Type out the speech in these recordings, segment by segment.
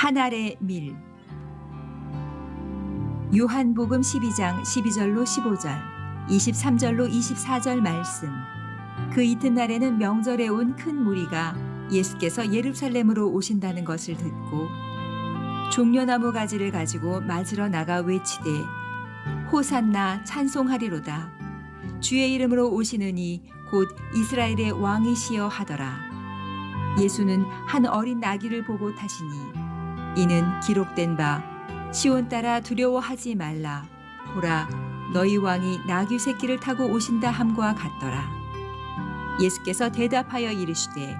한 알의 밀. 요한복음 12장 12절로 15절, 23절로 24절 말씀. 그 이튿날에는 명절에 온 큰 무리가 예수께서 예루살렘으로 오신다는 것을 듣고 종려나무 가지를 가지고 맞으러 나가 외치되 호산나 찬송하리로다. 주의 이름으로 오시는 이 곧 이스라엘의 왕이시여 하더라. 예수는 한 어린 나귀를 보고 타시니 이는 기록된 바 시온 따라 두려워하지 말라. 보라, 너희 왕이 나귀 새끼를 타고 오신다 함과 같더라. 예수께서 대답하여 이르시되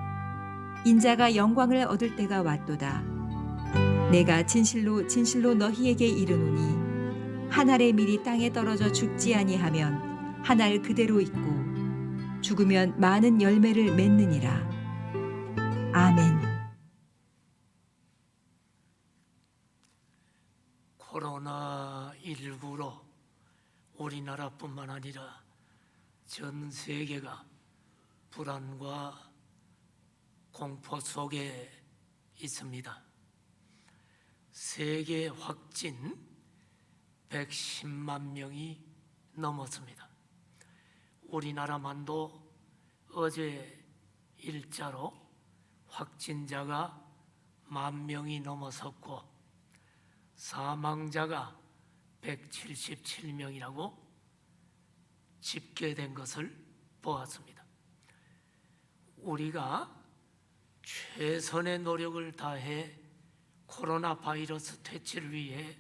인자가 영광을 얻을 때가 왔도다. 내가 진실로 진실로 너희에게 이르노니 한 알의 밀이 땅에 떨어져 죽지 아니하면 한 알 그대로 있고 죽으면 많은 열매를 맺느니라. 아멘. 코로나19로 우리나라뿐만 아니라 전 세계가 불안과 공포 속에 있습니다. 세계 확진 110만 명이 넘었습니다. 우리나라만도 어제 일자로 확진자가 10,000명이 넘어섰고 사망자가 177명이라고 집계된 것을 보았습니다. 우리가 최선의 노력을 다해 코로나 바이러스 퇴치를 위해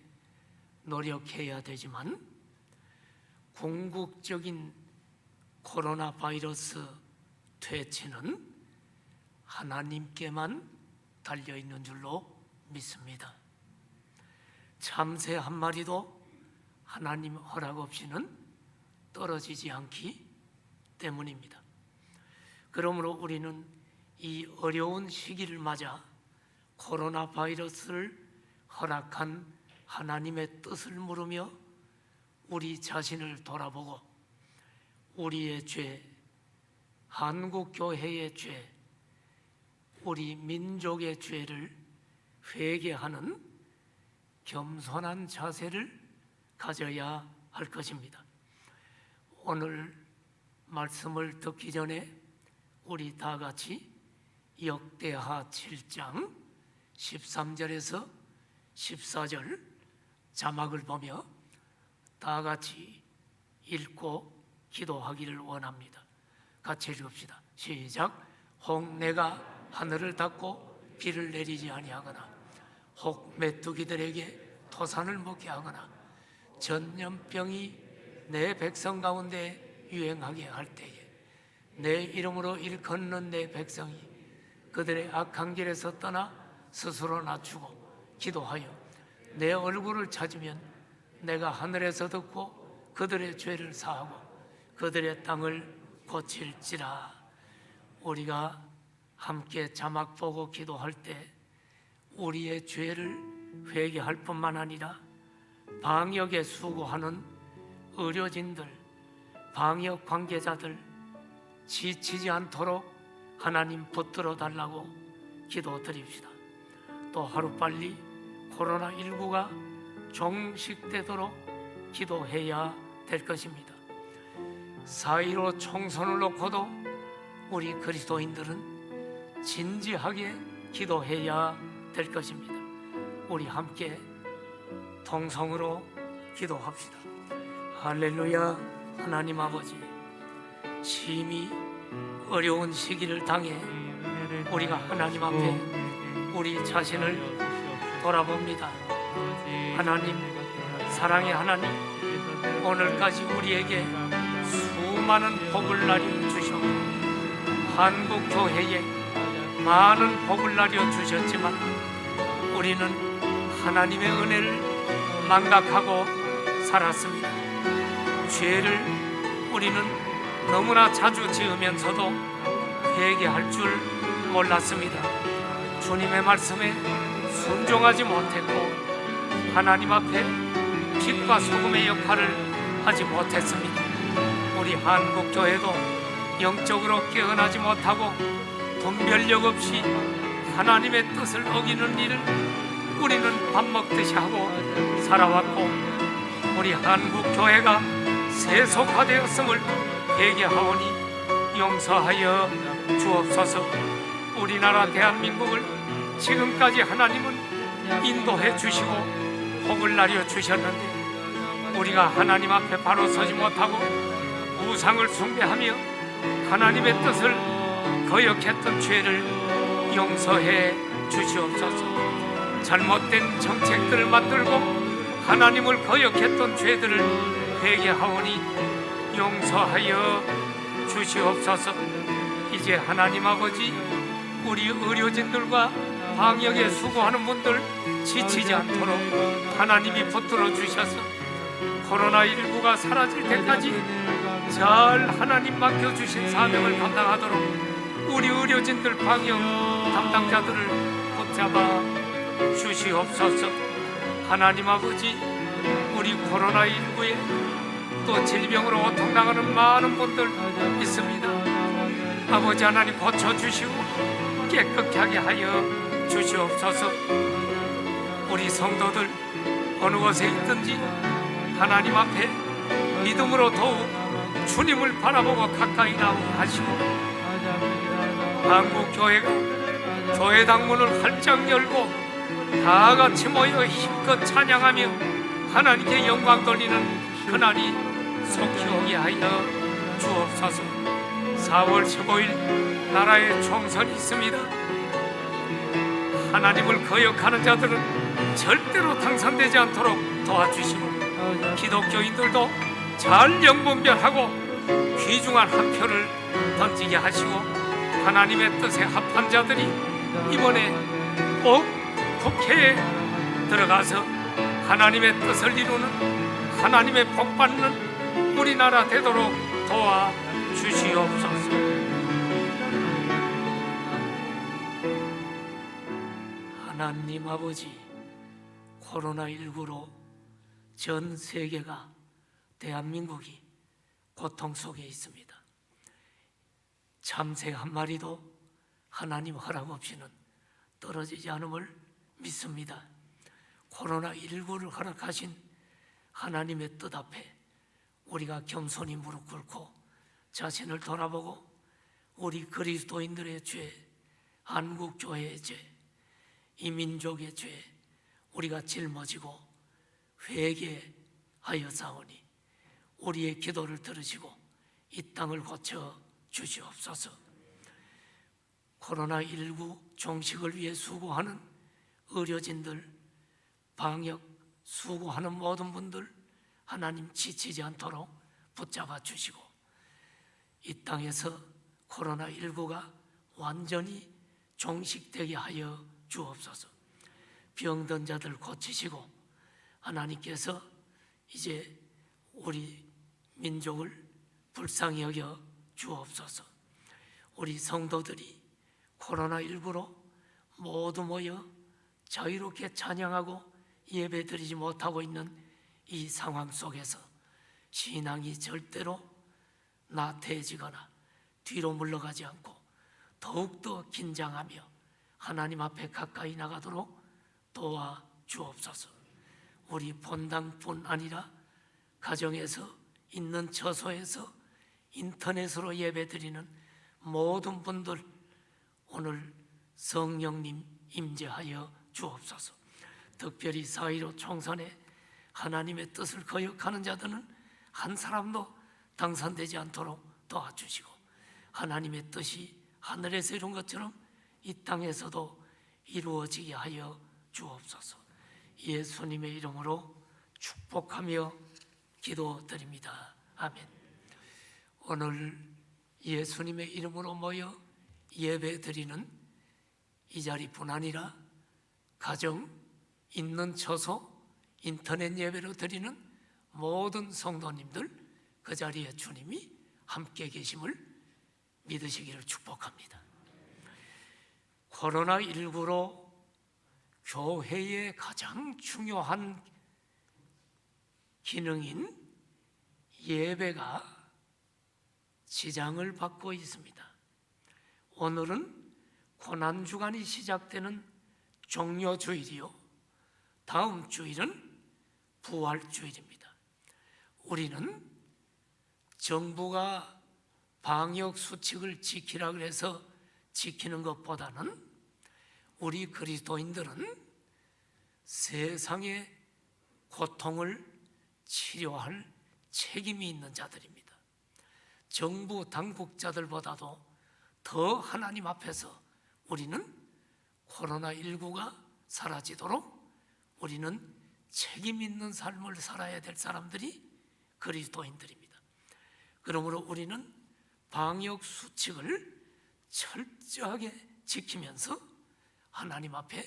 노력해야 되지만 궁극적인 코로나 바이러스 퇴치는 하나님께만 달려있는 줄로 믿습니다. 참새 한 마리도 하나님 허락 없이는 떨어지지 않기 때문입니다. 그러므로 우리는 이 어려운 시기를 맞아 코로나 바이러스를 허락한 하나님의 뜻을 물으며 우리 자신을 돌아보고 우리의 죄, 한국교회의 죄, 우리 민족의 죄를 회개하는 겸손한 자세를 가져야 할 것입니다. 오늘 말씀을 듣기 전에 우리 다 같이 역대하 7장 13절에서 14절 자막을 보며 다 같이 읽고 기도하기를 원합니다. 같이 읽읍시다. 시작. 혹 내가 하늘을 닫고 비를 내리지 아니하거나 혹 메뚜기들에게 토산을 먹게 하거나 전염병이 내 백성 가운데 유행하게 할 때에 내 이름으로 일컫는 내 백성이 그들의 악한 길에서 떠나 스스로 낮추고 기도하여 내 얼굴을 찾으면 내가 하늘에서 듣고 그들의 죄를 사하고 그들의 땅을 고칠지라. 우리가 함께 자막 보고 기도할 때 우리의 죄를 회개할 뿐만 아니라 방역에 수고하는 의료진들, 방역 관계자들 지치지 않도록 하나님 붙들어 달라고 기도드립시다. 또 하루빨리 코로나19가 종식되도록 기도해야 될 것입니다. 4.15 총선을 놓고도 우리 그리스도인들은 진지하게 기도해야 될 것입니다. 우리 함께 통성으로 기도합시다. 할렐루야. 하나님 아버지, 심히 어려운 시기를 당해 우리가 하나님 앞에 우리 자신을 돌아봅니다. 하나님, 사랑의 하나님, 오늘까지 우리에게 수많은 복을 나려 주셨고 한국 교회에 많은 복을 나려 주셨지만 우리는 하나님의 은혜를 망각하고 살았습니다. 죄를 우리는 너무나 자주 지으면서도 회개할 줄 몰랐습니다. 주님의 말씀에 순종하지 못했고 하나님 앞에 빛과 소금의 역할을 하지 못했습니다. 우리 한국교회도 영적으로 깨어나지 못하고 분별력 없이 하나님의 뜻을 어기는 일을 우리는 밥 먹듯이 하고 살아왔고, 우리 한국 교회가 세속화되었음을 회개하오니 용서하여 주옵소서. 우리나라 대한민국을 지금까지 하나님은 인도해 주시고 복을 나려 주셨는데, 우리가 하나님 앞에 바로 서지 못하고 우상을 숭배하며 하나님의 뜻을 거역했던 죄를 용서해 주시옵소서. 잘못된 정책들을 만들고 하나님을 거역했던 죄들을 회개하오니 용서하여 주시옵소서. 이제 하나님 아버지, 우리 의료진들과 방역에 수고하는 분들 지치지 않도록 하나님이 붙들어 주셔서 코로나19가 사라질 때까지 잘 하나님 맡겨주신 사명을 감당하도록 우리 의료진들, 방역 담당자들을 붙잡아 주시옵소서. 하나님 아버지, 우리 코로나19에 또 질병으로 고통당하는 많은 분들 있습니다. 아버지 하나님 고쳐주시고 깨끗하게 하게 하여 주시옵소서. 우리 성도들 어느 곳에 있든지 하나님 앞에 믿음으로 더욱 주님을 바라보고 가까이 나오게 하시고, 한국교회가 교회당 문을 활짝 열고 다 같이 모여 힘껏 찬양하며 하나님께 영광 돌리는 그날이 속히 오게 하여 주옵소서. 4월 15일 나라에 총선이 있습니다. 하나님을 거역하는 자들은 절대로 당선되지 않도록 도와주시고, 기독교인들도 잘 영분별하고 귀중한 한 표를 던지게 하시고, 하나님의 뜻에 합한 자들이 이번에 꼭 국회에 들어가서 하나님의 뜻을 이루는, 하나님의 복받는 우리나라 되도록 도와주시옵소서. 하나님 아버지, 코로나19로 전 세계가, 대한민국이 고통 속에 있습니다. 참새 한 마리도 하나님 허락 없이는 떨어지지 않음을 믿습니다. 코로나19를 허락하신 하나님의 뜻 앞에 우리가 겸손히 무릎 꿇고 자신을 돌아보고 우리 그리스도인들의 죄, 한국교회의 죄, 이 민족의 죄 우리가 짊어지고 회개하여 싸우니 우리의 기도를 들으시고 이 땅을 고쳐 주시옵소서. 코로나19 종식을 위해 수고하는 의료진들, 방역 수고하는 모든 분들 하나님 지치지 않도록 붙잡아 주시고, 이 땅에서 코로나19가 완전히 종식되게 하여 주옵소서. 병든 자들 고치시고 하나님께서 이제 우리 민족을 불쌍히 여겨 주옵소서. 우리 성도들이 코로나19로 모두 모여 자유롭게 찬양하고 예배드리지 못하고 있는 이 상황 속에서 신앙이 절대로 나태해지거나 뒤로 물러가지 않고 더욱더 긴장하며 하나님 앞에 가까이 나가도록 도와 주옵소서. 우리 본당뿐 아니라 가정에서 있는 처소에서 인터넷으로 예배드리는 모든 분들 오늘 성령님 임재하여 주옵소서. 특별히 4.15 총선에 하나님의 뜻을 거역하는 자들은 한 사람도 당선되지 않도록 도와주시고, 하나님의 뜻이 하늘에서 이룬 것처럼 이 땅에서도 이루어지게 하여 주옵소서. 예수님의 이름으로 축복하며 기도드립니다. 아멘. 오늘 예수님의 이름으로 모여 예배드리는 이 자리뿐 아니라 가정, 있는 처소, 인터넷 예배로 드리는 모든 성도님들 그 자리에 주님이 함께 계심을 믿으시기를 축복합니다. 코로나19로 교회의 가장 중요한 기능인 예배가 지장을 받고 있습니다. 오늘은 고난주간이 시작되는 종료주일이요, 다음 주일은 부활주일입니다. 우리는 정부가 방역 수칙을 지키라 그래서 지키는 것보다는 우리 그리스도인들은 세상의 고통을 치료할 책임이 있는 자들입니다. 정부 당국자들보다도 더 하나님 앞에서 우리는 코로나19가 사라지도록 우리는 책임 있는 삶을 살아야 될 사람들이 그리스도인들입니다. 그러므로 우리는 방역 수칙을 철저하게 지키면서 하나님 앞에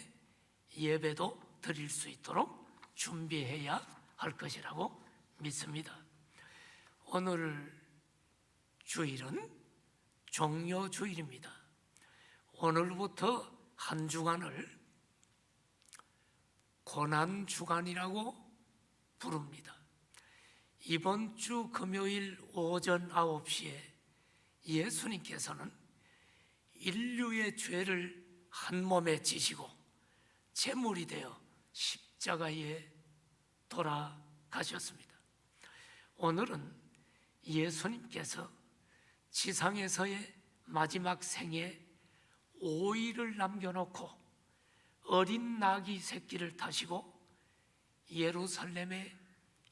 예배도 드릴 수 있도록 준비해야 할 것이라고 믿습니다. 오늘 주일은 종료주일입니다. 오늘부터 한 주간을 고난주간이라고 부릅니다. 이번 주 금요일 오전 9시에 예수님께서는 인류의 죄를 한 몸에 지시고 제물이 되어 십자가에 돌아가셨습니다. 오늘은 예수님께서 지상에서의 마지막 생에 5일을 남겨놓고 어린 나귀 새끼를 타시고 예루살렘에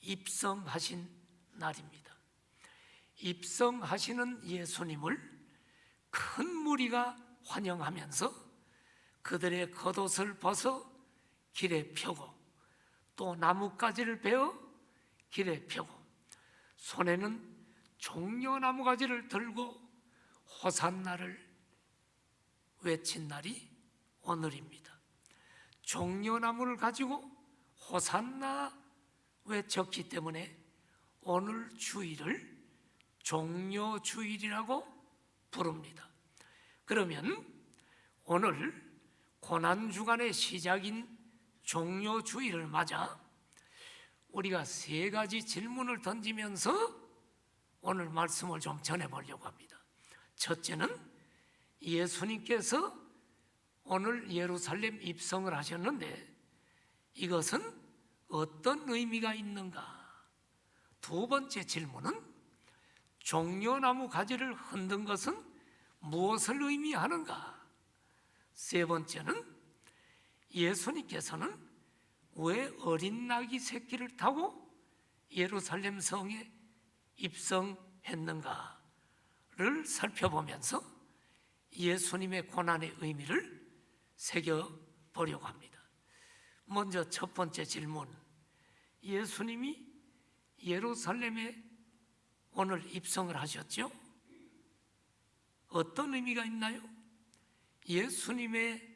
입성하신 날입니다. 입성하시는 예수님을 큰 무리가 환영하면서 그들의 겉옷을 벗어 길에 펴고 또 나뭇가지를 베어 길에 펴고 손에는 종려나무 가지를 들고 호산나를 외친 날이 오늘입니다. 종려나무를 가지고 호산나 외쳤기 때문에 오늘 주일을 종려주일이라고 부릅니다. 그러면 오늘 고난주간의 시작인 종료주일을 맞아 우리가 세 가지 질문을 던지면서 오늘 말씀을 좀 전해보려고 합니다. 첫째는 예수님께서 오늘 예루살렘 입성을 하셨는데 이것은 어떤 의미가 있는가? 두 번째 질문은 종려나무 가지를 흔든 것은 무엇을 의미하는가? 세 번째는 예수님께서는 왜 어린 나귀 새끼를 타고 예루살렘 성에 입성했는가를 살펴보면서 예수님의 고난의 의미를 새겨보려고 합니다. 먼저 첫 번째 질문, 예수님이 예루살렘에 오늘 입성을 하셨죠? 어떤 의미가 있나요? 예수님의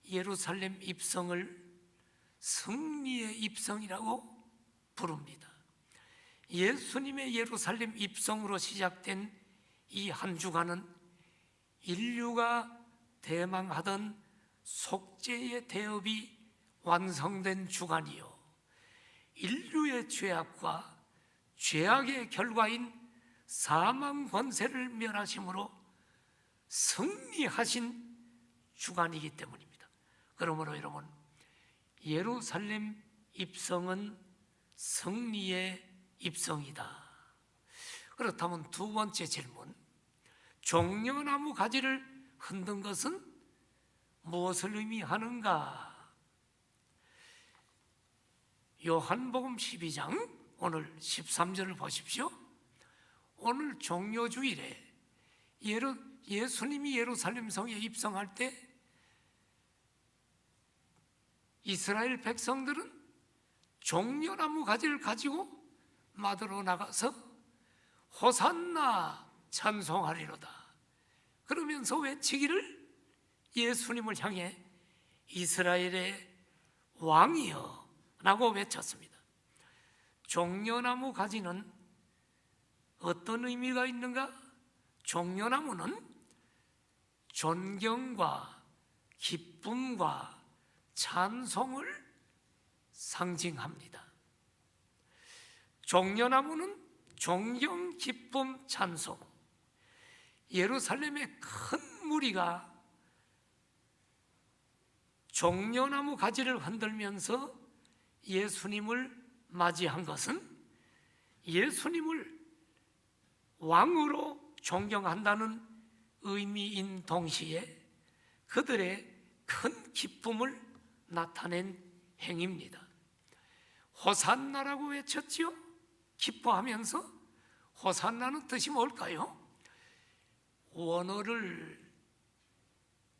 예루살렘 입성을 승리의 입성이라고 부릅니다. 예수님의 예루살렘 입성으로 시작된 이 한 주간은 인류가 대망하던 속죄의 대업이 완성된 주간이요, 인류의 죄악과 죄악의 결과인 사망 권세를 멸하심으로 승리하신 주간이기 때문입니다. 그러므로 여러분, 예루살렘 입성은 승리의 입성이다. 그렇다면 두 번째 질문, 종려나무 가지를 흔든 것은 무엇을 의미하는가? 요한복음 12장 오늘 13절을 보십시오. 오늘 종료주일에 예수님이 예루살렘 성에 입성할 때 이스라엘 백성들은 종려나무 가지를 가지고 마드로 나가서 호산나 찬송하리로다 그러면서 외치기를 예수님을 향해 이스라엘의 왕이여 라고 외쳤습니다. 종려나무 가지는 어떤 의미가 있는가? 종려나무는 존경과 기쁨과 찬송을 상징합니다. 종려나무는 존경, 기쁨, 찬송. 예루살렘의 큰 무리가 종려나무 가지를 흔들면서 예수님을 맞이한 것은 예수님을 왕으로 존경한다는 의미인 동시에 그들의 큰 기쁨을 나타낸 행위입니다. 호산나라고 외쳤지요. 기뻐하면서. 호산나는 뜻이 뭘까요? 원어를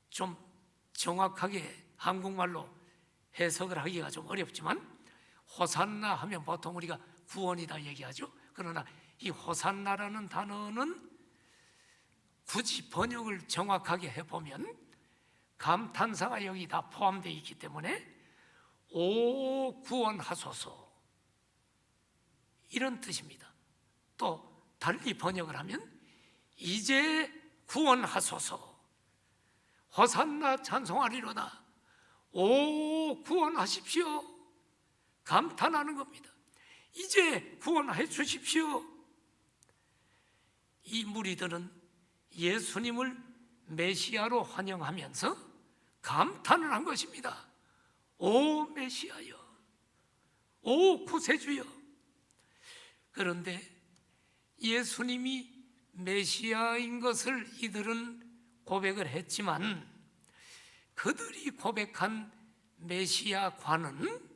좀 정확하게 한국말로 해석을 하기가 좀 어렵지만 호산나 하면 보통 우리가 구원이다 얘기하죠. 그러나 이 호산나라는 단어는 굳이 번역을 정확하게 해보면 감탄사가 여기 다 포함되어 있기 때문에 오 구원하소서 이런 뜻입니다. 또 달리 번역을 하면 이제 구원하소서, 호산나 찬송하리로다, 오 구원하십시오, 감탄하는 겁니다. 이제 구원해 주십시오. 이 무리들은 예수님을 메시아로 환영하면서 감탄을 한 것입니다. 오 메시아여, 오 구세주여. 그런데 예수님이 메시아인 것을 이들은 고백을 했지만 그들이 고백한 메시아관은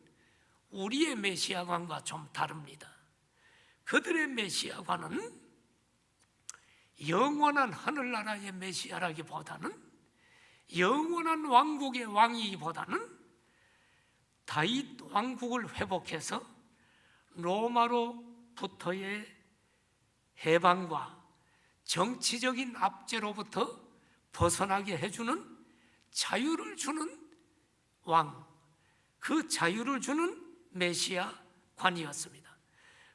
우리의 메시아관과 좀 다릅니다. 그들의 메시아관은 영원한 하늘나라의 메시아라기보다는 영원한 왕국의 왕이기보다는 다윗 왕국을 회복해서 로마로부터의 해방과 정치적인 압제로부터 벗어나게 해주는 자유를 주는 왕, 그 자유를 주는 메시아관이었습니다.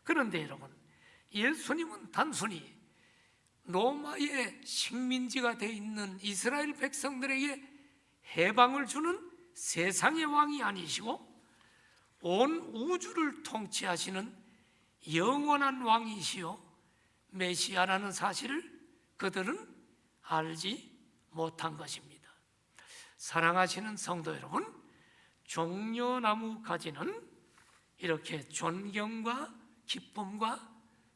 그런데 여러분, 예수님은 단순히 로마의 식민지가 되어 있는 이스라엘 백성들에게 해방을 주는 세상의 왕이 아니시고 온 우주를 통치하시는 영원한 왕이시요 메시아라는 사실을 그들은 알지 못한 것입니다. 사랑하시는 성도 여러분, 종려나무 가지는 이렇게 존경과 기쁨과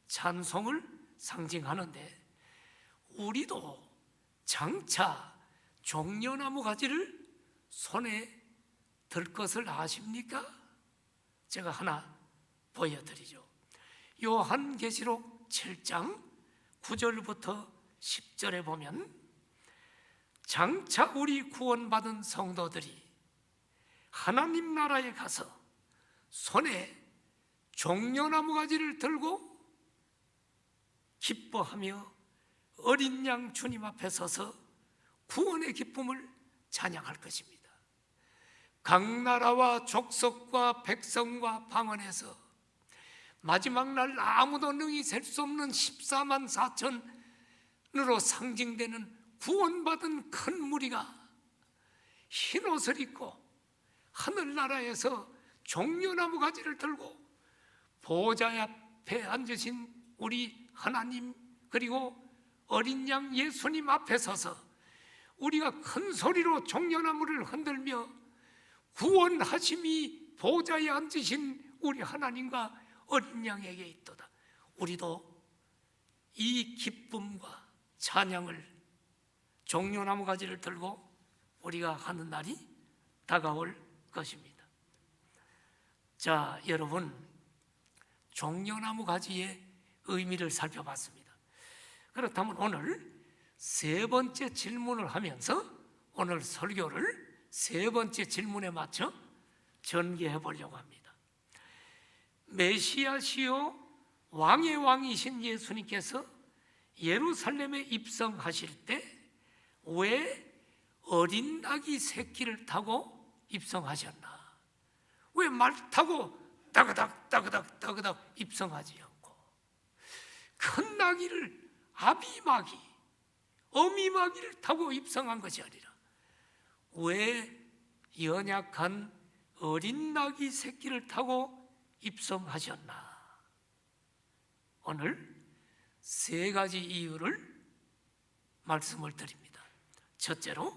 찬송을 상징하는데 우리도 장차 종려나무 가지를 손에 들 것을 아십니까? 제가 하나 보여드리죠. 요한계시록 7장 9절부터 10절에 보면 장차 우리 구원받은 성도들이 하나님 나라에 가서 손에 종려나무 가지를 들고 기뻐하며 어린 양 주님 앞에 서서 구원의 기쁨을 찬양할 것입니다. 각 나라와 족속과 백성과 방언에서 마지막 날 아무도 능히 셀 수 없는 14만 4천으로 상징되는 구원받은 큰 무리가 흰 옷을 입고 하늘나라에서 종려나무 가지를 들고 보좌 앞에 앉으신 우리 하나님 그리고 어린 양 예수님 앞에 서서 우리가 큰 소리로 종려나무를 흔들며 구원하심이 보좌에 앉으신 우리 하나님과 어린 양에게 있도다. 우리도 이 기쁨과 찬양을 종려나무 가지를 들고 우리가 하는 날이 다가올 것입니다. 자, 여러분, 종려나무 가지의 의미를 살펴봤습니다. 그렇다면 오늘 세 번째 질문을 하면서 오늘 설교를 세 번째 질문에 맞춰 전개해 보려고 합니다. 메시아시요 왕의 왕이신 예수님께서 예루살렘에 입성하실 때 왜 어린 아기 새끼를 타고 입성하셨나? 왜 말 타고 따그닥 따그닥 따그닥 입성하지 않고 큰 나귀를 아비마귀, 어미마귀를 타고 입성한 것이 아니라 왜 연약한 어린 나귀 새끼를 타고 입성하셨나? 오늘 세 가지 이유를 말씀을 드립니다. 첫째로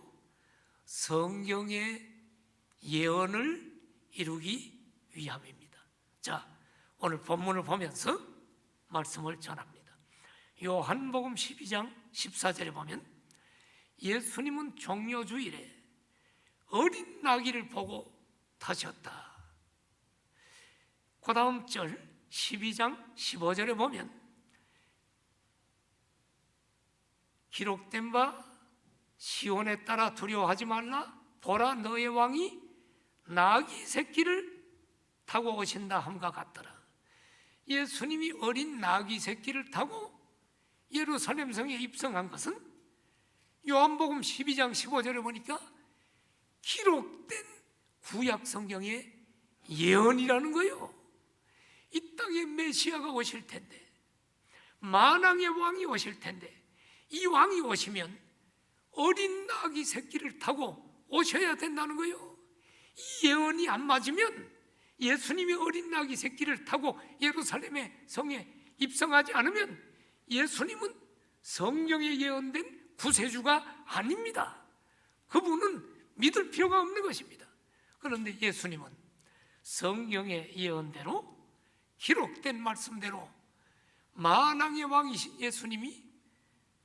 성경의 예언을 이루기 위함입니다. 자, 오늘 본문을 보면서 말씀을 전합니다. 요한복음 12장 14절에 보면 예수님은 종려주일에 어린 나귀를 보고 타셨다. 그 다음 절 12장 15절에 보면 기록된 바 시온에 따라 두려워하지 말라. 보라, 너의 왕이 나귀 새끼를 타고 오신다 함과 같더라. 예수님이 어린 나귀 새끼를 타고 예루살렘 성에 입성한 것은 요한복음 12장 15절에 보니까 기록된 구약 성경의 예언이라는 거예요. 이 땅에 메시아가 오실 텐데, 만왕의 왕이 오실 텐데, 이 왕이 오시면 어린 나귀 새끼를 타고 오셔야 된다는 거예요. 이 예언이 안 맞으면 예수님이 어린 나귀 새끼를 타고 예루살렘의 성에 입성하지 않으면 예수님은 성경에 예언된 구세주가 아닙니다. 그분은 믿을 필요가 없는 것입니다. 그런데 예수님은 성경의 예언대로 기록된 말씀대로 만왕의 왕이신 예수님이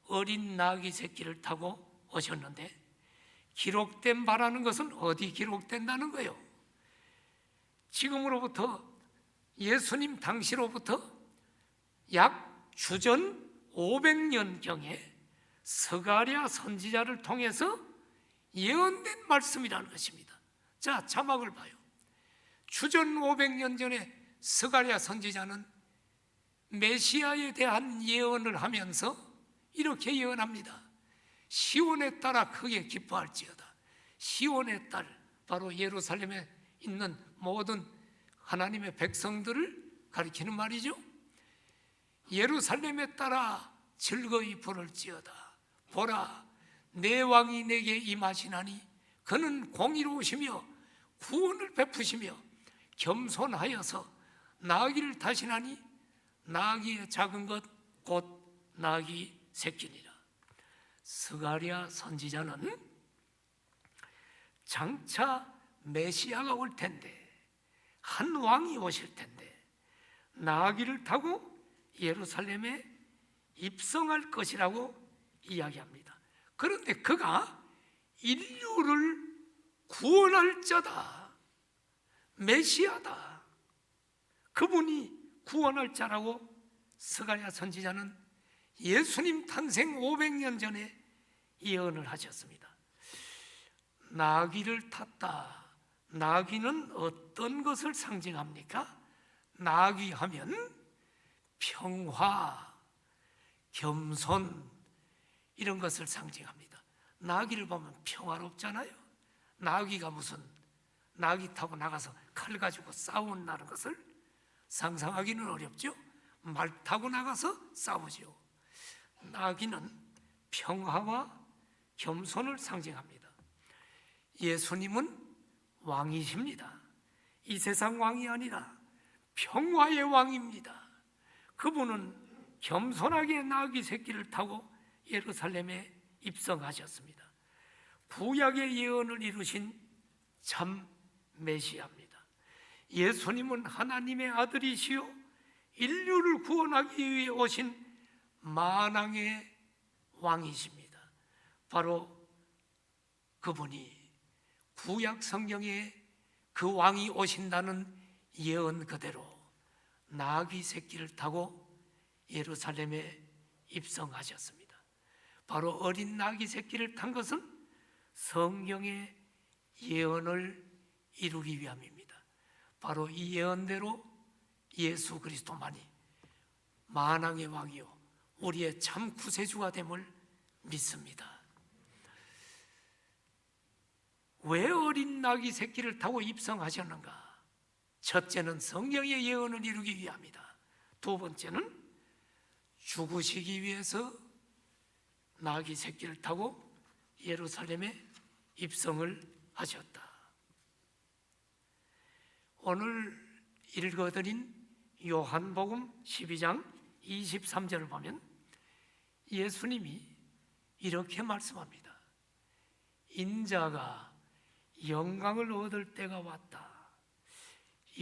어린 나귀 새끼를 타고 오셨는데, 기록된 바라는 것은 어디 기록된다는 거예요? 지금으로부터 예수님 당시로부터 약 주전 500년경에 스가랴 선지자를 통해서 예언된 말씀이라는 것입니다. 자, 자막을 봐요. 주전 500년 전에 스가랴 선지자는 메시아에 대한 예언을 하면서 이렇게 예언합니다. 시온에 따라 크게 기뻐할지어다. 시온의 딸, 바로 예루살렘에 있는 모든 하나님의 백성들을 가리키는 말이죠. 예루살렘에 따라 즐거이 부를지어다. 보라, 내 왕이 내게 임하시나니 그는 공의로우시며 구원을 베푸시며 겸손하여서 나귀를 타시나니 나귀의 작은 것 곧 나귀 새끼니라. 스가랴 선지자는 장차 메시아가 올 텐데, 한 왕이 오실 텐데 나귀를 타고 예루살렘에 입성할 것이라고 이야기합니다. 그런데 그가 인류를 구원할 자다, 메시아다, 그분이 구원할 자라고 스가랴 선지자는 예수님 탄생 500년 전에 예언을 하셨습니다. 나귀를 탔다. 나귀는 어떤 것을 상징합니까? 나귀 하면 평화, 겸손, 이런 것을 상징합니다. 나귀를 보면 평화롭잖아요. 나귀가 무슨 나귀 타고 나가서 칼 가지고 싸운다는 것을 상상하기는 어렵죠. 말 타고 나가서 싸우죠. 나귀는 평화와 겸손을 상징합니다. 예수님은 왕이십니다. 이 세상 왕이 아니라 평화의 왕입니다. 그분은 겸손하게 나귀 새끼를 타고 예루살렘에 입성하셨습니다. 구약의 예언을 이루신 참 메시아입니다. 예수님은 하나님의 아들이시요 인류를 구원하기 위해 오신 만왕의 왕이십니다. 바로 그분이 구약 성경에 그 왕이 오신다는 예언 그대로 나귀 새끼를 타고 예루살렘에 입성하셨습니다. 바로 어린 나귀 새끼를 탄 것은 성경의 예언을 이루기 위함입니다. 바로 이 예언대로 예수 그리스도만이 만왕의 왕이요 우리의 참 구세주가 됨을 믿습니다. 왜 어린 나귀 새끼를 타고 입성하셨는가? 첫째는 성경의 예언을 이루기 위함이다. 두 번째는 죽으시기 위해서 나귀 새끼를 타고 예루살렘에 입성을 하셨다. 오늘 읽어드린 요한복음 12장 23절을 보면 예수님이 이렇게 말씀합니다. 인자가 영광을 얻을 때가 왔다.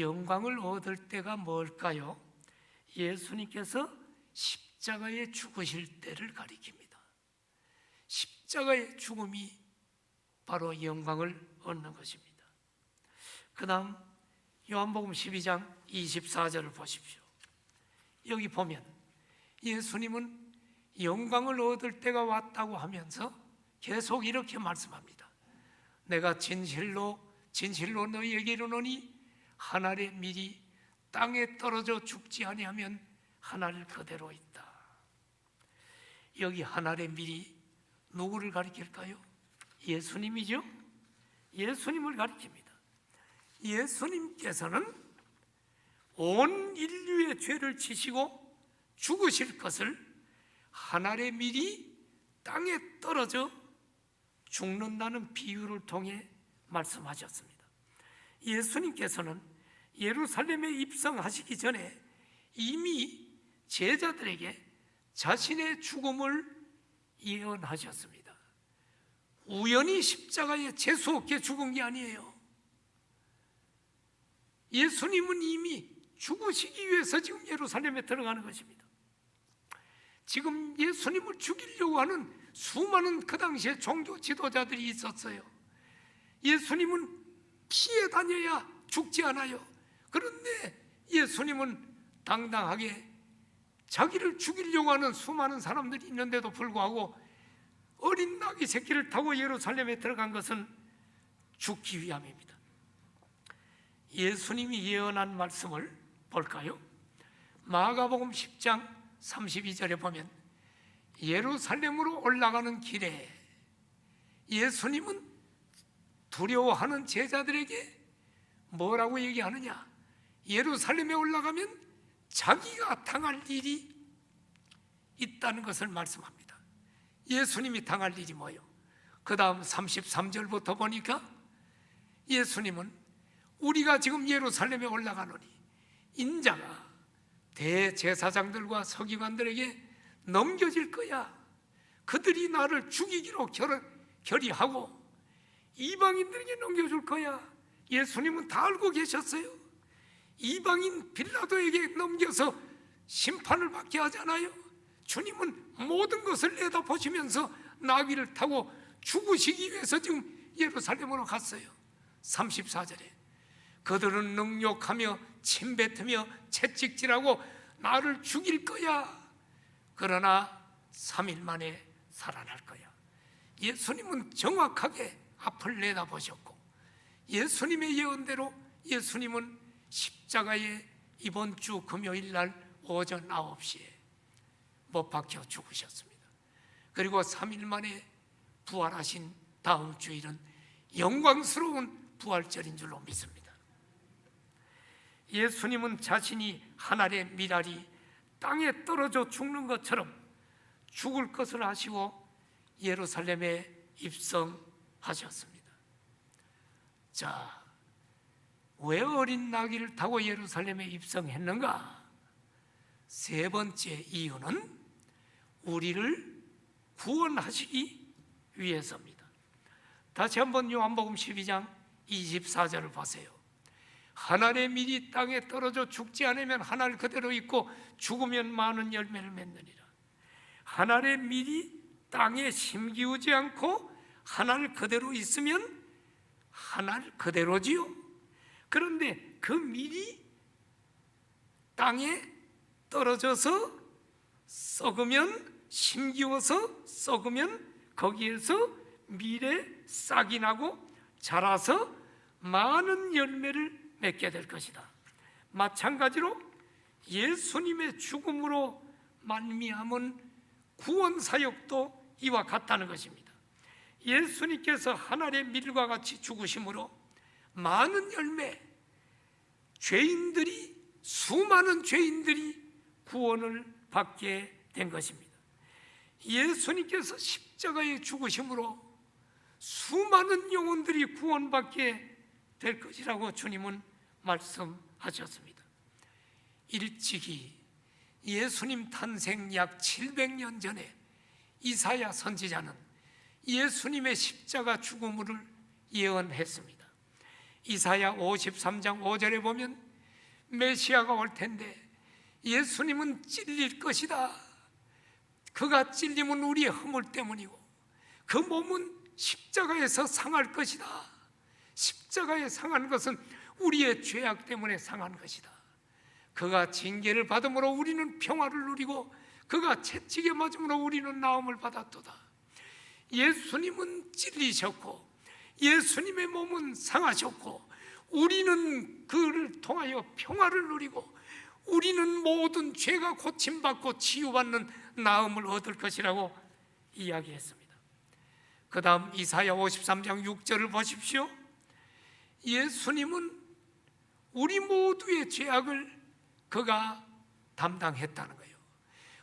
영광을 얻을 때가 뭘까요? 예수님께서 십자가에 죽으실 때를 가리킵니다. 십자가의 죽음이 바로 영광을 얻는 것입니다. 그 다음 요한복음 12장 24절을 보십시오. 여기 보면 예수님은 영광을 얻을 때가 왔다고 하면서 계속 이렇게 말씀합니다. 내가 진실로 너희에게 이르노니 한 알의 밀이 땅에 떨어져 죽지 아니하면 한 알 그대로 있다. 여기 한 알의 밀이 누구를 가리킬까요? 예수님이죠. 예수님을 가리킵니다. 예수님께서는 온 인류의 죄를 지시고 죽으실 것을 한 알의 밀이 땅에 떨어져 죽는다는 비유를 통해 말씀하셨습니다. 예수님께서는 예루살렘에 입성하시기 전에 이미 제자들에게 자신의 죽음을 예언하셨습니다. 우연히 십자가에 재수 없게 죽은 게 아니에요. 예수님은 이미 죽으시기 위해서 지금 예루살렘에 들어가는 것입니다. 지금 예수님을 죽이려고 하는 수많은 그 당시에 종교 지도자들이 있었어요. 예수님은 피해 다녀야 죽지 않아요. 그런데 예수님은 당당하게 자기를 죽이려고 하는 수많은 사람들이 있는데도 불구하고 어린 나귀 새끼를 타고 예루살렘에 들어간 것은 죽기 위함입니다. 예수님이 예언한 말씀을 볼까요? 마가복음 10장 32절에 보면 예루살렘으로 올라가는 길에 예수님은 두려워하는 제자들에게 뭐라고 얘기하느냐? 예루살렘에 올라가면 자기가 당할 일이 있다는 것을 말씀합니다. 예수님이 당할 일이 뭐예요? 그 다음 33절부터 보니까 예수님은 우리가 지금 예루살렘에 올라가노니 인자가 대제사장들과 서기관들에게 넘겨질 거야. 그들이 나를 죽이기로 결의하고 이방인들에게 넘겨줄 거야. 예수님은 다 알고 계셨어요. 이방인 빌라도에게 넘겨서 심판을 받게 하잖아요. 주님은 모든 것을 내다보시면서 나귀를 타고 죽으시기 위해서 지금 예루살렘으로 갔어요. 34절에 그들은 능욕하며 침뱉으며 채찍질하고 나를 죽일 거야. 그러나 3일 만에 살아날 거야. 예수님은 정확하게 앞을 내다보셨고 예수님의 예언대로 예수님은 십자가에 이번 주 금요일 날 오전 9시에 못 박혀 죽으셨습니다. 그리고 3일 만에 부활하신 다음 주일은 영광스러운 부활절인 줄로 믿습니다. 예수님은 자신이 한 알의 밀알이 땅에 떨어져 죽는 것처럼 죽을 것을 아시고 예루살렘에 입성하셨습니다. 자, 왜 어린 나귀를 타고 예루살렘에 입성했는가? 세 번째 이유는 우리를 구원하시기 위해서입니다. 다시 한번 요한복음 12장 24절을 보세요. 한 알의 밀이 땅에 떨어져 죽지 않으면 한 알 그대로 있고 죽으면 많은 열매를 맺느니라. 한 알의 밀이 땅에 심기우지 않고 한 알 그대로 있으면 한 알 그대로지요. 그런데 그 밀이 땅에 떨어져서 썩으면, 심기워서 썩으면 거기에서 밀에 싹이 나고 자라서 많은 열매를 맺게 될 것이다. 마찬가지로 예수님의 죽음으로 말미암은 구원 사역도 이와 같다는 것입니다. 예수님께서 한 알의 밀과 같이 죽으심으로 많은 열매, 수많은 죄인들이 구원을 받게 된 것입니다. 예수님께서 십자가에 죽으심으로 수많은 영혼들이 구원받게 될 것이라고 주님은 말씀하셨습니다. 일찍이 예수님 탄생 약 700년 전에 이사야 선지자는 예수님의 십자가 죽음을 예언했습니다. 이사야 53장 5절에 보면 메시아가 올 텐데 예수님은 찔릴 것이다. 그가 찔림은 우리의 허물 때문이고 그 몸은 십자가에서 상할 것이다. 십자가에 상한 것은 우리의 죄악 때문에 상한 것이다. 그가 징계를 받음으로 우리는 평화를 누리고 그가 채찍에 맞음으로 우리는 나음을 받았도다. 예수님은 찔리셨고 예수님의 몸은 상하셨고 우리는 그를 통하여 평화를 누리고 우리는 모든 죄가 고침받고 치유받는 나음을 얻을 것이라고 이야기했습니다. 그 다음 이사야 53장 6절을 보십시오. 예수님은 우리 모두의 죄악을 그가 담당했다는 거예요.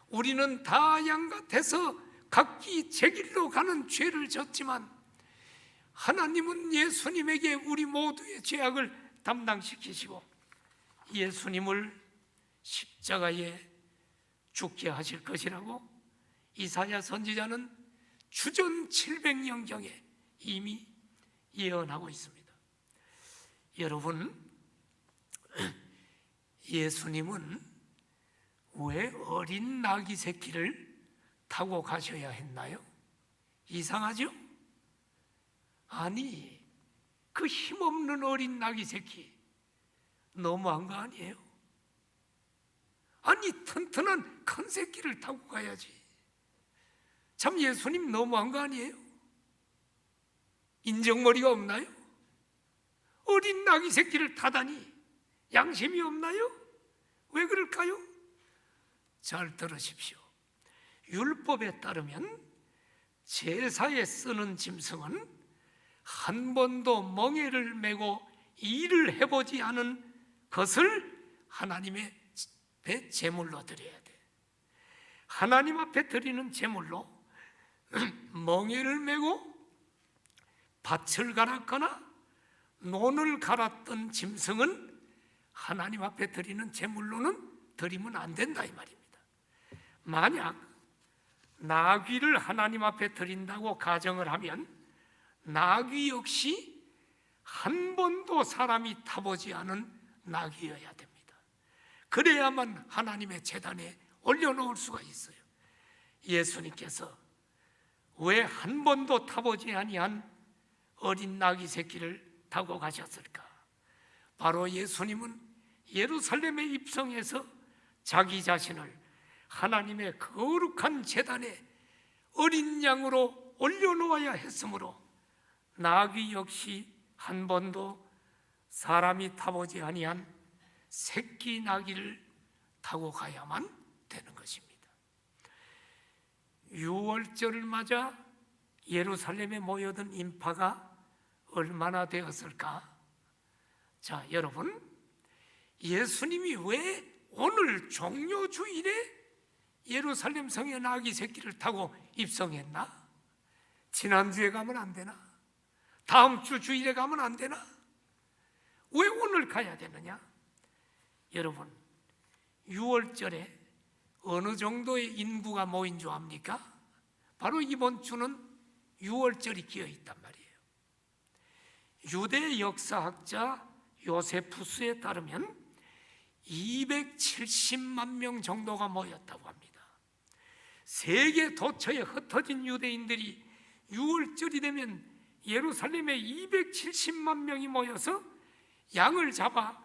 우리는 다 양 같아서 각기 제 길로 가는 죄를 졌지만 하나님은 예수님에게 우리 모두의 죄악을 담당시키시고 예수님을 십자가에 죽게 하실 것이라고 이사야 선지자는 주전 700년경에 이미 예언하고 있습니다. 여러분, 예수님은 왜 어린 나귀 새끼를 타고 가셔야 했나요? 이상하죠? 아니, 그 힘없는 어린 나귀 새끼 너무한 거 아니에요? 아니, 튼튼한 큰 새끼를 타고 가야지. 참 예수님 너무한 거 아니에요? 인정머리가 없나요? 어린 나귀 새끼를 타다니 양심이 없나요? 왜 그럴까요? 잘 들으십시오. 율법에 따르면 제사에 쓰는 짐승은 한 번도 멍에를 메고 일을 해보지 않은 것을 하나님의 앞에 제물로 드려야 돼. 하나님 앞에 드리는 제물로 멍에를 메고 밭을 갈았거나 논을 갈았던 짐승은 하나님 앞에 드리는 제물로는 드리면 안 된다 이 말입니다. 만약 나귀를 하나님 앞에 드린다고 가정을 하면 나귀 역시 한 번도 사람이 타보지 않은 나귀여야 됩니다. 그래야만 하나님의 제단에 올려놓을 수가 있어요. 예수님께서 왜 한 번도 타보지 아니한 어린 나귀 새끼를 타고 가셨을까? 바로 예수님은 예루살렘에 입성해서 자기 자신을 하나님의 거룩한 제단에 어린 양으로 올려놓아야 했으므로 나귀 역시 한 번도 사람이 타보지 아니한 새끼 나귀를 타고 가야만 되는 것입니다. 유월절을 맞아 예루살렘에 모여든 인파가 얼마나 되었을까? 자, 여러분, 예수님이 왜 오늘 종료주일에 예루살렘 성에 나귀 새끼를 타고 입성했나? 지난주에 가면 안 되나? 다음 주 주일에 가면 안 되나? 왜 오늘 가야 되느냐? 여러분, 6월절에 어느 정도의 인구가 모인 줄 압니까? 바로 이번 주는 6월절이 끼어 있단 말이에요. 유대 역사학자 요세푸스에 따르면 270만 명 정도가 모였다고 합니다. 세계 도처에 흩어진 유대인들이 6월절이 되면 예루살렘에 270만 명이 모여서 양을 잡아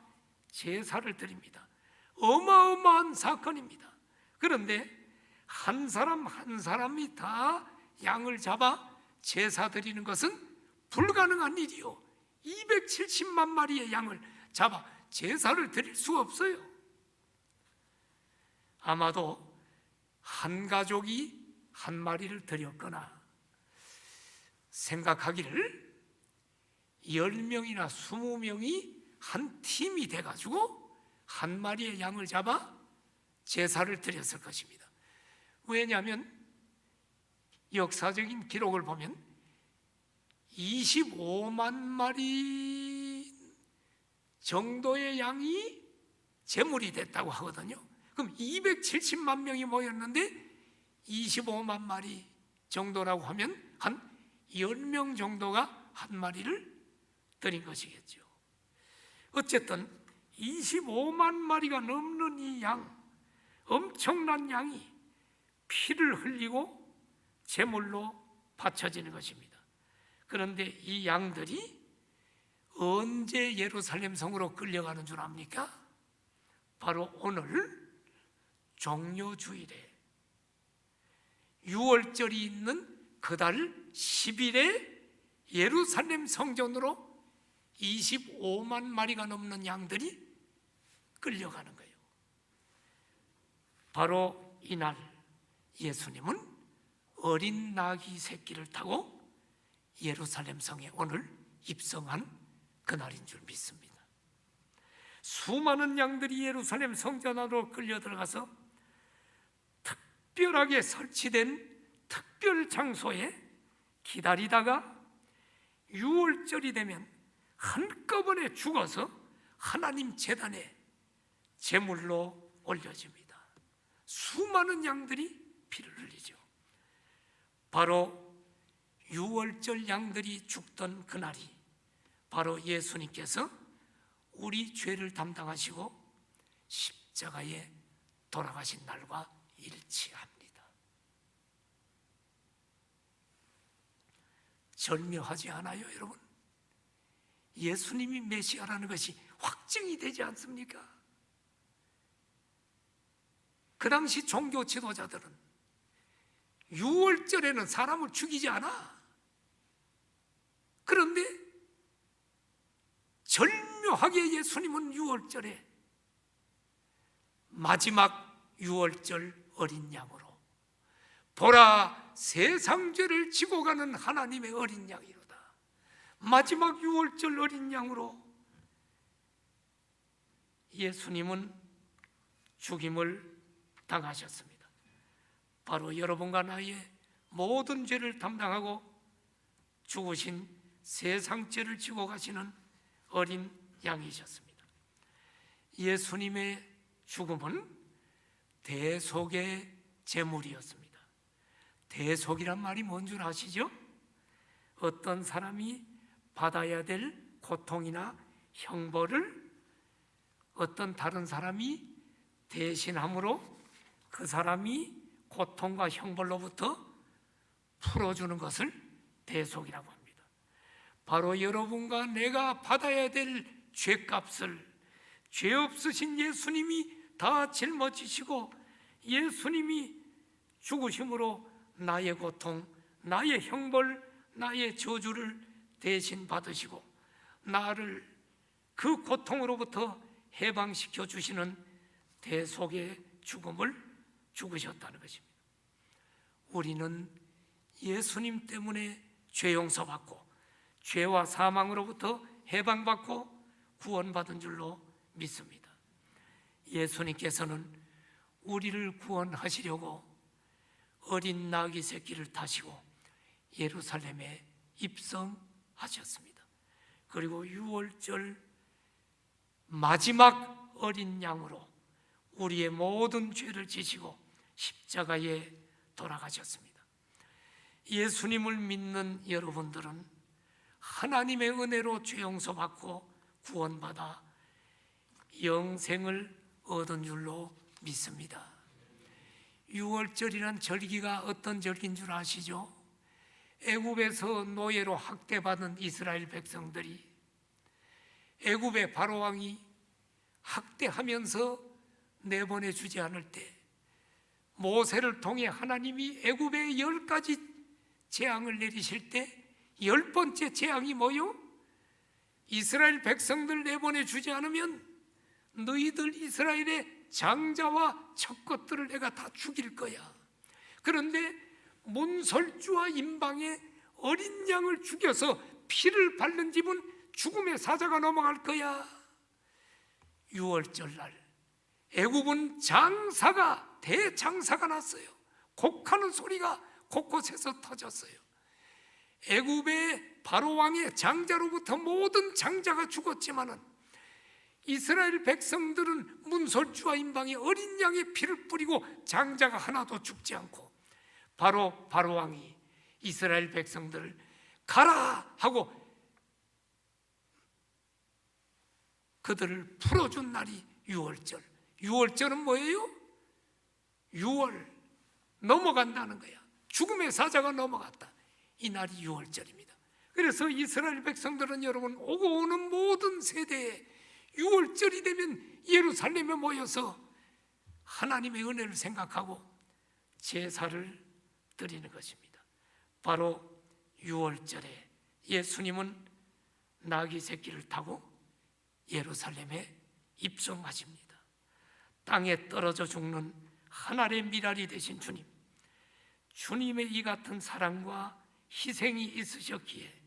제사를 드립니다. 어마어마한 사건입니다. 그런데 한 사람 한 사람이 다 양을 잡아 제사 드리는 것은 불가능한 일이요. 270만 마리의 양을 잡아 제사를 드릴 수 없어요. 아마도 한 가족이 한 마리를 드렸거나 생각하기를 10명이나 20명이 한 팀이 돼가지고 한 마리의 양을 잡아 제사를 드렸을 것입니다. 왜냐하면 역사적인 기록을 보면 25만 마리 정도의 양이 제물이 됐다고 하거든요. 그럼 270만 명이 모였는데 25만 마리 정도라고 하면 한 10명 정도가 한 마리를 드린 것이겠죠. 어쨌든 25만 마리가 넘는 이 양, 엄청난 양이 피를 흘리고 제물로 바쳐지는 것입니다. 그런데 이 양들이 언제 예루살렘 성으로 끌려가는 줄 압니까? 바로 오늘 종료주일에, 유월절이 있는 그달 10일에 예루살렘 성전으로 25만 마리가 넘는 양들이 끌려가는 거예요. 바로 이날 예수님은 어린 나귀 새끼를 타고 예루살렘 성에 오늘 입성한 그날인 줄 믿습니다. 수많은 양들이 예루살렘 성전 안으로 끌려 들어가서 특별하게 설치된 특별 장소에 기다리다가 유월절이 되면 한꺼번에 죽어서 하나님 제단에 제물로 올려집니다. 수많은 양들이 피를 흘리죠. 바로 유월절 양들이 죽던 그날이 바로 예수님께서 우리 죄를 담당하시고 십자가에 돌아가신 날과 일치합니다. 절묘하지 않아요, 여러분? 예수님이 메시아라는 것이 확증이 되지 않습니까? 그 당시 종교 지도자들은 유월절에는 사람을 죽이지 않아. 그런데 절묘하게 예수님은 유월절에 마지막 유월절 어린 양으로, 보라 세상 죄를 지고 가는 하나님의 어린 양이로다, 마지막 유월절 어린 양으로 예수님은 죽임을 당하셨습니다. 바로 여러분과 나의 모든 죄를 담당하고 죽으신 세상 죄를 지고 가시는 어린 양이셨습니다. 예수님의 죽음은 대속의 제물이었습니다. 대속이란 말이 뭔 줄 아시죠? 어떤 사람이 받아야 될 고통이나 형벌을 어떤 다른 사람이 대신함으로 그 사람이 고통과 형벌로부터 풀어주는 것을 대속이라고 합니다. 바로 여러분과 내가 받아야 될 죄값을 죄 없으신 예수님이 다 짊어지시고 예수님이 죽으심으로 나의 고통, 나의 형벌, 나의 저주를 대신 받으시고 나를 그 고통으로부터 해방시켜 주시는 대속의 죽음을 죽으셨다는 것입니다. 우리는 예수님 때문에 죄 용서받고 죄와 사망으로부터 해방받고 구원받은 줄로 믿습니다. 예수님께서는 우리를 구원하시려고 어린 나귀 새끼를 타시고 예루살렘에 입성하셨습니다. 그리고 유월절 마지막 어린 양으로 우리의 모든 죄를 지시고 십자가에 돌아가셨습니다. 예수님을 믿는 여러분들은 하나님의 은혜로 죄 용서받고 구원받아 영생을 얻은 줄로 믿습니다. 유월절이란 절기가 어떤 절기인 줄 아시죠? 애굽에서 노예로 학대받은 이스라엘 백성들이 애굽의 바로왕이 학대하면서 내보내주지 않을 때 모세를 통해 하나님이 애굽에 10가지 재앙을 내리실 때 10번째 재앙이 뭐요? 이스라엘 백성들 내보내주지 않으면 너희들 이스라엘의 장자와 첫 것들을 내가 다 죽일 거야. 그런데 문설주와 임방의 어린 양을 죽여서 피를 바른 집은 죽음의 사자가 넘어갈 거야. 유월절날 애굽은 장사가 대장사가 났어요. 곡하는 소리가 곳곳에서 터졌어요. 애굽의 바로왕의 장자로부터 모든 장자가 죽었지만은 이스라엘 백성들은 문설주와 임방의 어린 양의 피를 뿌리고 장자가 하나도 죽지 않고 바로 바로왕이 이스라엘 백성들을 가라 하고 그들을 풀어준 날이 유월절. 유월절은 뭐예요? 6월 넘어간다는 거야. 죽음의 사자가 넘어갔다. 이 날이 유월절입니다. 그래서 이스라엘 백성들은 여러분 오고 오는 모든 세대에 유월절이 되면 예루살렘에 모여서 하나님의 은혜를 생각하고 제사를 드리는 것입니다. 바로 유월절에 예수님은 나귀 새끼를 타고 예루살렘에 입성하십니다. 땅에 떨어져 죽는 하늘의 미랄이 되신 주님, 주님의 이 같은 사랑과 희생이 있으셨기에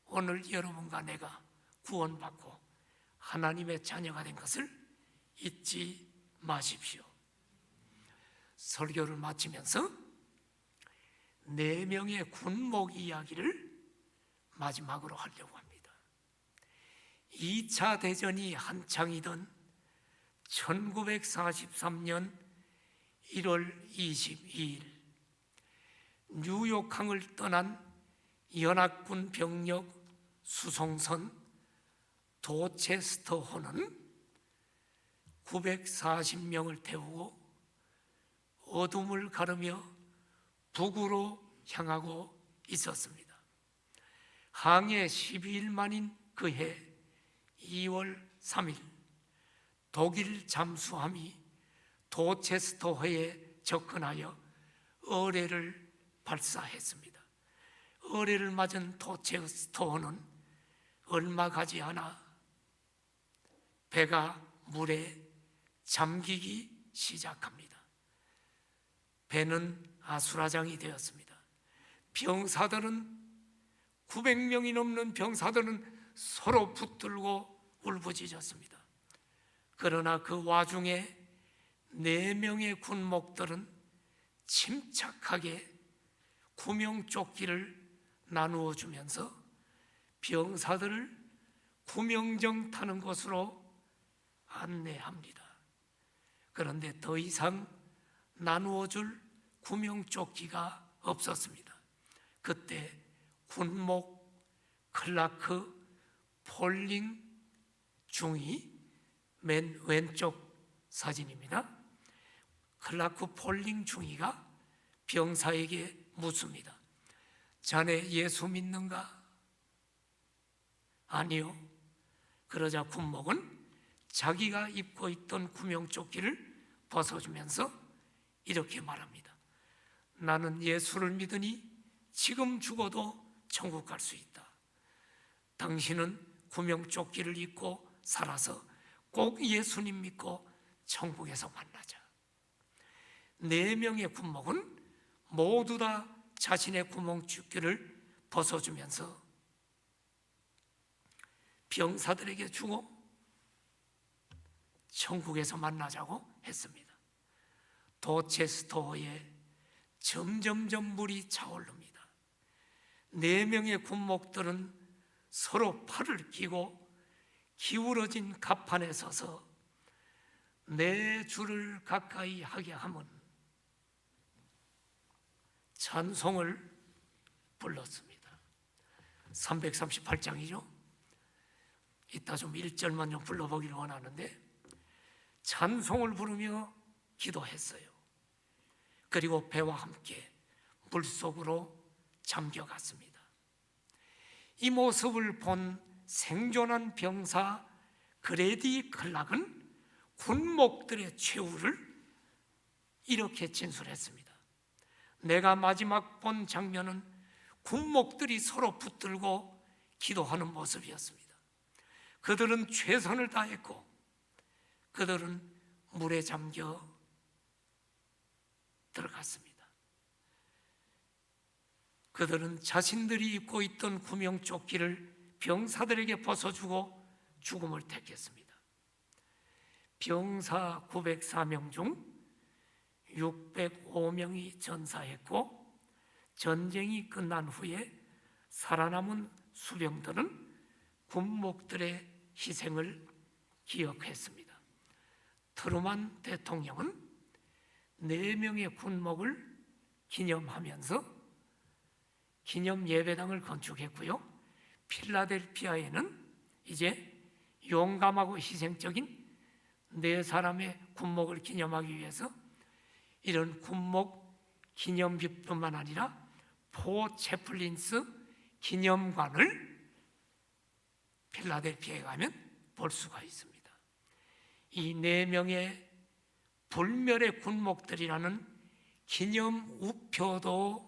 오늘 여러분과 내가 구원받고 하나님의 자녀가 된 것을 잊지 마십시오. 설교를 마치면서 4명의 군목 이야기를 마지막으로 하려고 합니다. 2차 대전이 한창이던 1943년 1월 22일 뉴욕항을 떠난 연합군 병력 수송선 도체스터호는 940명을 태우고 어둠을 가르며 북으로 향하고 있었습니다. 항해 12일 만인 그해 2월 3일 독일 잠수함이 도체스터호에 접근하여 어뢰를 발사했습니다. 어뢰를 맞은 도체스터호는 얼마 가지 않아 배가 물에 잠기기 시작합니다. 배는 아수라장이 되었습니다. 병사들은 900명이 넘는 병사들은 서로 붙들고 울부짖었습니다. 그러나 그 와중에 4명의 군목들은 침착하게 구명조끼를 나누어 주면서 병사들을 구명정 타는 곳으로 안내합니다. 그런데 더 이상 나누어 줄 구명조끼가 없었습니다. 그때 군목 클라크 폴링 중이 맨 왼쪽 사진입니다. 클라크 폴링 중이가 병사에게 묻습니다. 자네 예수 믿는가? 아니요. 그러자 군목은 자기가 입고 있던 구명조끼를 벗어주면서 이렇게 말합니다. 나는 예수를 믿으니 지금 죽어도 천국 갈 수 있다. 당신은 구명조끼를 입고 살아서 꼭 예수님 믿고 천국에서 만나자. 4명의 군목은 모두 다 자신의 구명조끼를 벗어주면서 병사들에게 주고 천국에서 만나자고 했습니다. 도체스터호에 점점점 물이 차오릅니다. 4명의 군목들은 서로 팔을 끼고 기울어진 갑판에 서서 내 주를 가까이 하게 하면 찬송을 불렀습니다. 338장이죠. 이따 좀 1절만 좀 불러보기를 원하는데 찬송을 부르며 기도했어요. 그리고 배와 함께 물속으로 잠겨갔습니다. 이 모습을 본 생존한 병사 그레디 클락은 군목들의 최후를 이렇게 진술했습니다. 내가 마지막 본 장면은 군목들이 서로 붙들고 기도하는 모습이었습니다. 그들은 최선을 다했고 그들은 물에 잠겨 들어갔습니다. 그들은 자신들이 입고 있던 구명조끼를 병사들에게 벗어주고 죽음을 택했습니다. 병사 904명 중 605명이 전사했고 전쟁이 끝난 후에 살아남은 수병들은 군목들의 희생을 기억했습니다. 트루만 대통령은 4명의 군목을 기념하면서 기념 예배당을 건축했고요. 필라델피아에는 이제 용감하고 희생적인 네 사람의 군목을 기념하기 위해서 이런 군목 기념비뿐만 아니라 포 채플린스 기념관을 필라델피아에 가면 볼 수가 있습니다. 이 네 명의 불멸의 군목들이라는 기념 우표도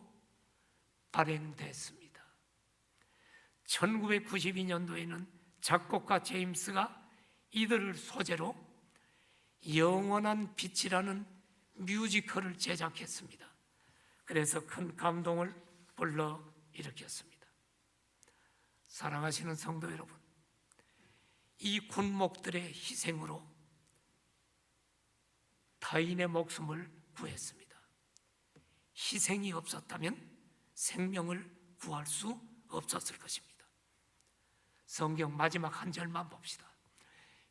발행됐습니다. 1992년도에는 작곡가 제임스가 이들을 소재로 영원한 빛이라는 뮤지컬을 제작했습니다. 그래서 큰 감동을 불러일으켰습니다. 사랑하시는 성도 여러분, 이 군목들의 희생으로 타인의 목숨을 구했습니다. 희생이 없었다면 생명을 구할 수 없었을 것입니다. 성경 마지막 한 절만 봅시다.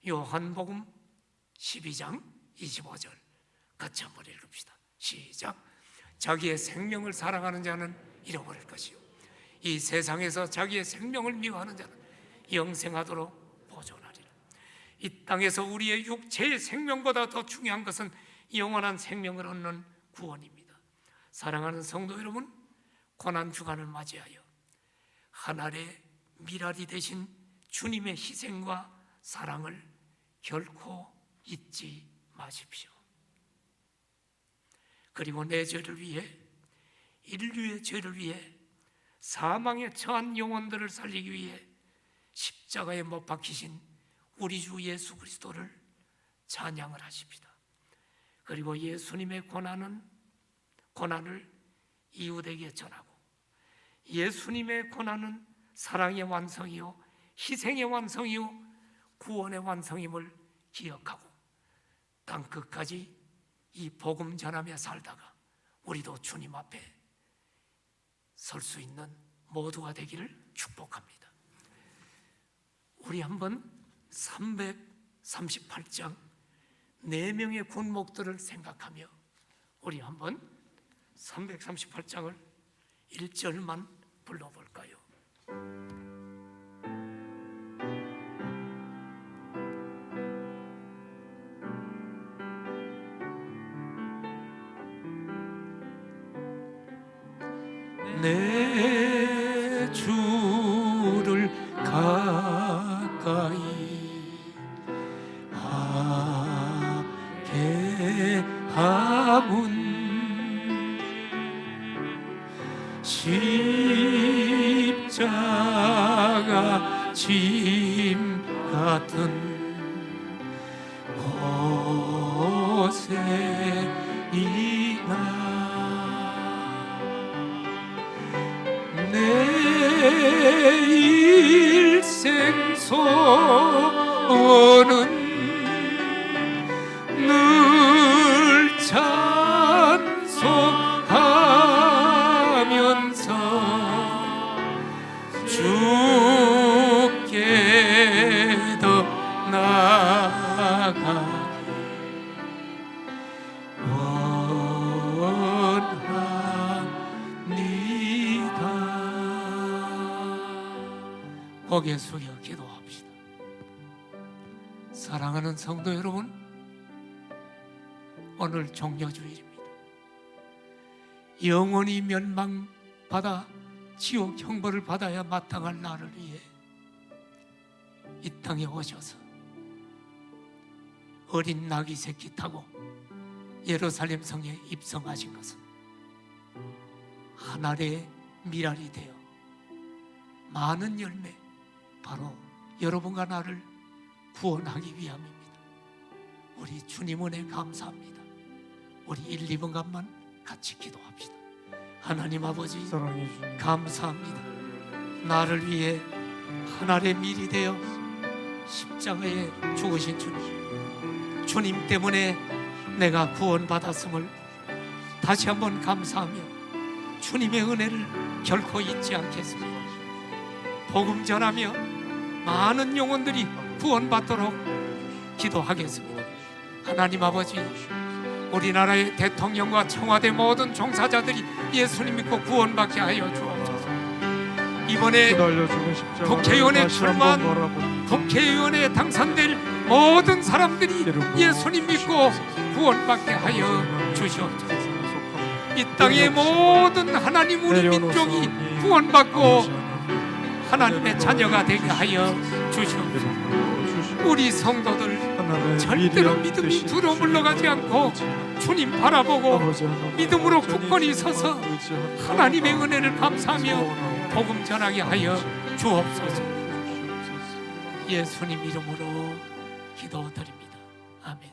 요한복음 12장 25절 같이 한번 읽읍시다. 시작. 자기의 생명을 사랑하는 자는 잃어버릴 것이요 이 세상에서 자기의 생명을 미워하는 자는 영생하도록 보존하리라. 이 땅에서 우리의 육체의 생명보다 더 중요한 것은 영원한 생명을 얻는 구원입니다. 사랑하는 성도 여러분, 고난주간을 맞이하여 하늘의 미랄이 되신 주님의 희생과 사랑을 결코 잊지 마십시오. 그리고 내 죄를 위해, 인류의 죄를 위해, 사망에 처한 영혼들을 살리기 위해 십자가에 못 박히신 우리 주 예수 그리스도를 찬양을 하십시다. 그리고 예수님의 고난을 이웃에게 전하고, 예수님의 고난은 사랑의 완성이요 희생의 완성이요 구원의 완성임을 기억하고 땅 끝까지 이 복음 전하며 살다가 우리도 주님 앞에 설 수 있는 모두가 되기를 축복합니다. 우리 한번 338장 4명의 군목들을 생각하며 우리 한번 338장을 1절만 불러볼까요? 내 주를 가까이 하게 하문 십자가 짐 같은 고생이나 내 일생 소원은 늘 찬송하면서 주께 더 나아가 고개 숙여 기도합시다. 사랑하는 성도 여러분, 오늘 종려주일입니다. 영원히 멸망받아 지옥 형벌을 받아야 마땅할 나를 위해 이 땅에 오셔서 어린 나귀 새끼 타고 예루살렘 성에 입성하신 것은 하늘의 미랄이 되어 많은 열매, 바로 여러분과 나를 구원하기 위함입니다. 우리 주님 은혜 감사합니다. 우리 1, 2분간만 같이 기도합시다. 하나님 아버지 감사합니다. 나를 위해 하늘의 밀이 되어 십자가에 죽으신 주님, 주님 때문에 내가 구원받았음을 다시 한번 감사하며 주님의 은혜를 결코 잊지 않겠습니다. 복음 전하며 많은 영혼들이 구원받도록 기도하겠습니다. 하나님 아버지, 우리나라의 대통령과 청와대 모든 종사자들이 예수님 믿고 구원받게 하여 주옵소서. 이번에 국회의원에 출마한 국회의원에 당선될 모든 사람들이 예수님 믿고 구원받게 하여 주시옵소서. 이 땅의 모든 하나님 우리 민족이 구원받고 하나님의 자녀가 되게 하여 주시옵소서. 우리 성도들 절대로 믿음이 뒤로 물러가지 않고 주님 바라보고 믿음으로 굳건히 서서 하나님의 은혜를 감사하며 복음 전하게 하여 주옵소서. 예수님 이름으로 기도드립니다. 아멘.